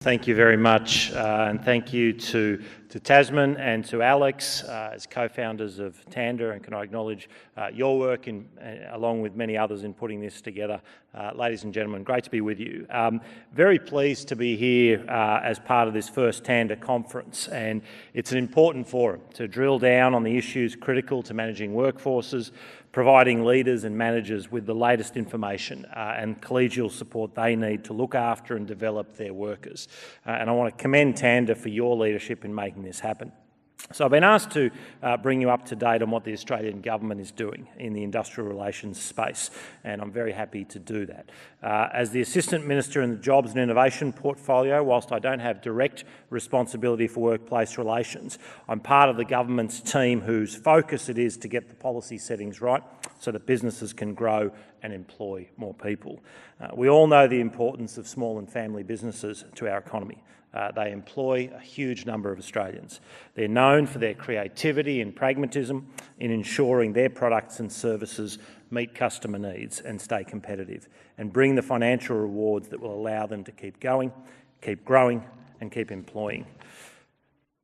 Thank you very much, and thank you to Tasman and to Alex as co-founders of TANDA, and can I acknowledge your work along with many others in putting this together. Ladies and gentlemen, great to be with you. Very pleased to be here as part of this first TANDA conference, and it's an important forum to drill down on the issues critical to managing workforces, providing leaders and managers with the latest information and collegial support they need to look after and develop their workers. And I want to commend TANDA for your leadership in making this happen. So I've been asked to bring you up to date on what the Australian government is doing in the industrial relations space, and I'm very happy to do that. As the Assistant Minister in the Jobs and Innovation portfolio, whilst I don't have direct responsibility for workplace relations, I'm part of the government's team whose focus it is to get the policy settings right so that businesses can grow and employ more people. We all know the importance of small and family businesses to our economy. They employ a huge number of Australians. They're known for their creativity and pragmatism in ensuring their products and services meet customer needs and stay competitive, and bring the financial rewards that will allow them to keep going, keep growing and keep employing.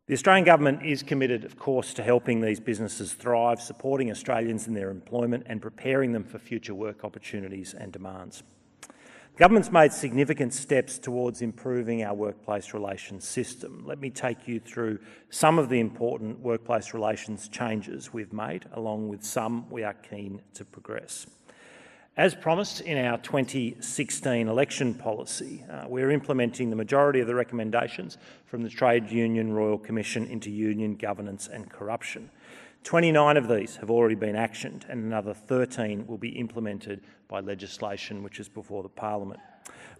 The Australian government is committed, of course, to helping these businesses thrive, supporting Australians in their employment and preparing them for future work opportunities and demands. The government's made significant steps towards improving our workplace relations system. Let me take you through some of the important workplace relations changes we've made, along with some we are keen to progress. As promised in our 2016 election policy, we're implementing the majority of the recommendations from the Trade Union Royal Commission into Union Governance and Corruption. 29 of these have already been actioned, and another 13 will be implemented by legislation which is before the Parliament.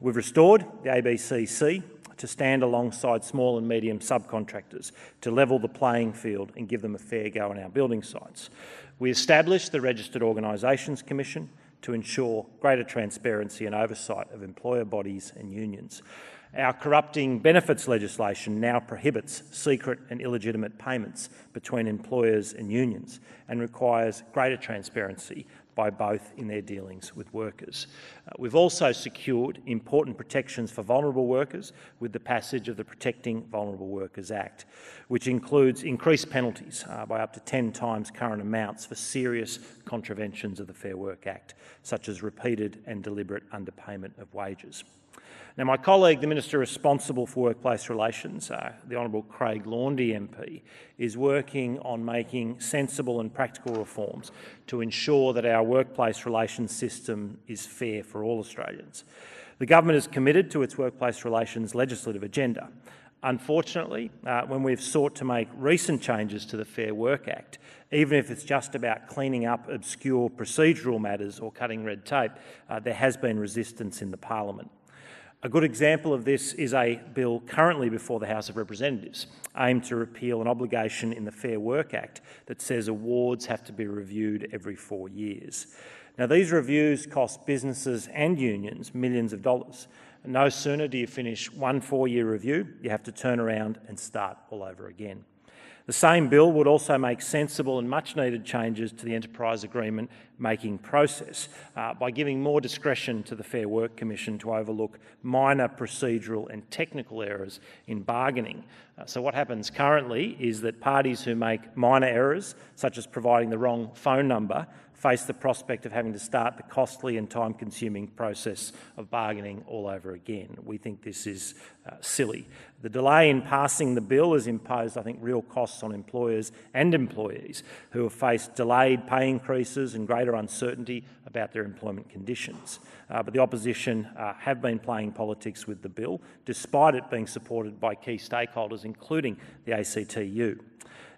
We've restored the ABCC to stand alongside small and medium subcontractors to level the playing field and give them a fair go on our building sites. We established the Registered Organisations Commission to ensure greater transparency and oversight of employer bodies and unions. Our corrupting benefits legislation now prohibits secret and illegitimate payments between employers and unions and requires greater transparency by both in their dealings with workers. We've also secured important protections for vulnerable workers with the passage of the Protecting Vulnerable Workers Act, which includes increased penalties by up to 10 times current amounts for serious contraventions of the Fair Work Act, such as repeated and deliberate underpayment of wages. Now, my colleague, the Minister responsible for workplace relations, the Honourable Craig Laundy MP, is working on making sensible and practical reforms to ensure that our workplace relations system is fair for all Australians. The government is committed to its workplace relations legislative agenda. Unfortunately, when we've sought to make recent changes to the Fair Work Act, even if it's just about cleaning up obscure procedural matters or cutting red tape, there has been resistance in the Parliament. A good example of this is a bill currently before the House of Representatives, aimed to repeal an obligation in the Fair Work Act that says awards have to be reviewed every 4 years. Now, these reviews cost businesses and unions millions of dollars. No sooner do you finish one 4-year review, you have to turn around and start all over again. The same bill would also make sensible and much-needed changes to the enterprise agreement making process by giving more discretion to the Fair Work Commission to overlook minor procedural and technical errors in bargaining. So what happens currently is that parties who make minor errors, such as providing the wrong phone number, face the prospect of having to start the costly and time-consuming process of bargaining all over again. We think this is silly. The delay in passing the bill has imposed, I think, real costs on employers and employees who have faced delayed pay increases and greater uncertainty about their employment conditions. But the opposition have been playing politics with the bill, despite it being supported by key stakeholders, including the ACTU.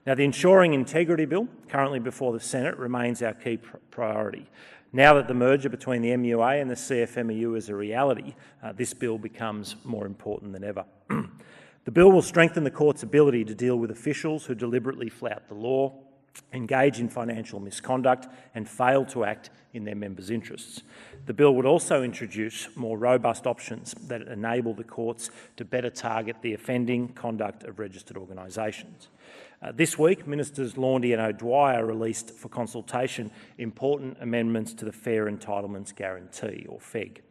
Now, the Ensuring Integrity Bill, currently before the Senate, remains our key priority. Now that the merger between the MUA and the CFMEU is a reality, this bill becomes more important than ever. The bill will strengthen the court's ability to deal with officials who deliberately flout the law, engage in financial misconduct and fail to act in their members' interests. The bill would also introduce more robust options that enable the courts to better target the offending conduct of registered organisations. This week, Ministers Laundy and O'Dwyer released for consultation important amendments to the Fair Entitlements Guarantee, or FEG.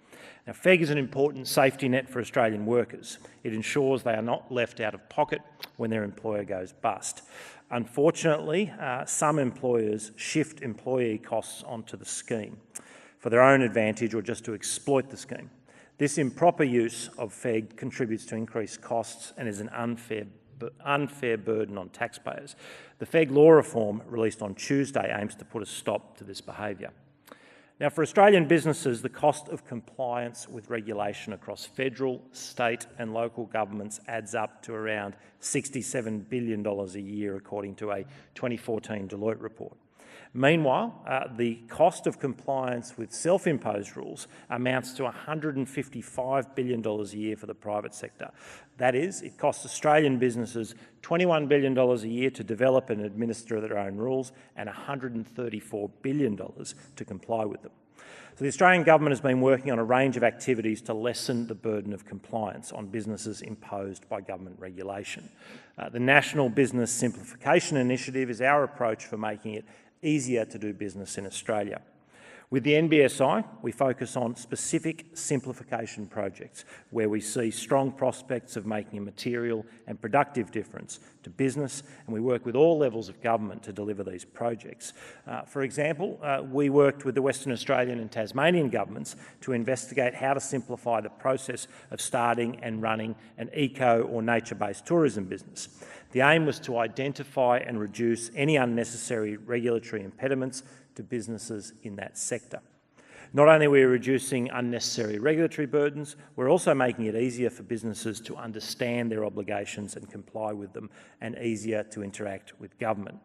Now, FEG is an important safety net for Australian workers. It ensures they are not left out of pocket when their employer goes bust. Unfortunately, some employers shift employee costs onto the scheme for their own advantage or just to exploit the scheme. This improper use of FEG contributes to increased costs and is an unfair burden on taxpayers. The FEG law reform released on Tuesday aims to put a stop to this behaviour. Now, for Australian businesses, the cost of compliance with regulation across federal, state and local governments adds up to around $67 billion a year, according to a 2014 Deloitte report. Meanwhile, the cost of compliance with self-imposed rules amounts to $155 billion a year for the private sector. That is, it costs Australian businesses $21 billion a year to develop and administer their own rules and $134 billion to comply with them. So the Australian government has been working on a range of activities to lessen the burden of compliance on businesses imposed by government regulation. The National Business Simplification Initiative is our approach for making it easier to do business in Australia. With the NBSI, we focus on specific simplification projects where we see strong prospects of making a material and productive difference to business, and we work with all levels of government to deliver these projects. For example, we worked with the Western Australian and Tasmanian governments to investigate how to simplify the process of starting and running an eco or nature-based tourism business. The aim was to identify and reduce any unnecessary regulatory impediments to businesses in that sector. Not only are we reducing unnecessary regulatory burdens, we're also making it easier for businesses to understand their obligations and comply with them, and easier to interact with government.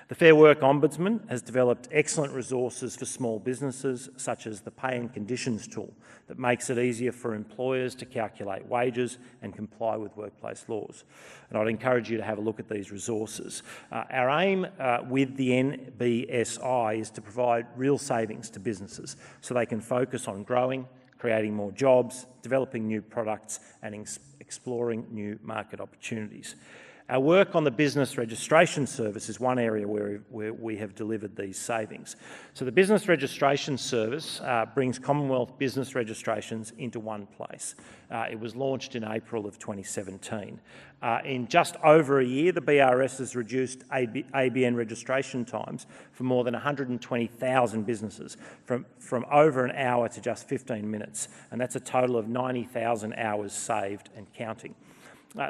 The Fair Work Ombudsman has developed excellent resources for small businesses, such as the Pay and Conditions tool that makes it easier for employers to calculate wages and comply with workplace laws. And I'd encourage you to have a look at these resources. Our aim with the NBSI is to provide real savings to businesses so they can focus on growing, creating more jobs, developing new products and exploring new market opportunities. Our work on the Business Registration Service is one area where we have delivered these savings. So the Business Registration Service brings Commonwealth business registrations into one place. It was launched in April of 2017. In just over a year, the BRS has reduced ABN registration times for more than 120,000 businesses, from over an hour to just 15 minutes, and that's a total of 90,000 hours saved and counting.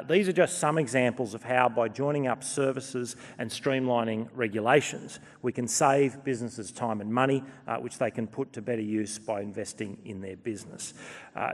These are just some examples of how, by joining up services and streamlining regulations, we can save businesses time and money, which they can put to better use by investing in their business.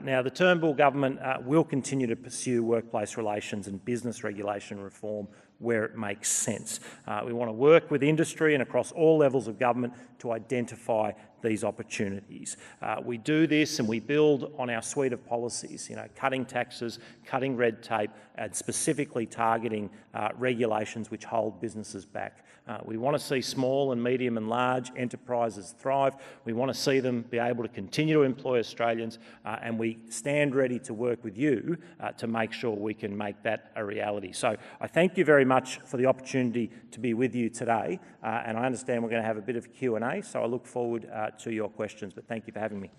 Now, the Turnbull government will continue to pursue workplace relations and business regulation reform where it makes sense. We want to work with industry and across all levels of government to identify these opportunities. We do this and we build on our suite of policies, cutting taxes, cutting red tape, and specifically targeting regulations which hold businesses back. We want to see small and medium and large enterprises thrive. We want to see them be able to continue to employ Australians, and we stand ready to work with you to make sure we can make that a reality. So I thank you very much for the opportunity to be with you today, and I understand we're going to have a bit of Q&A, so I look forward to your questions, but thank you for having me.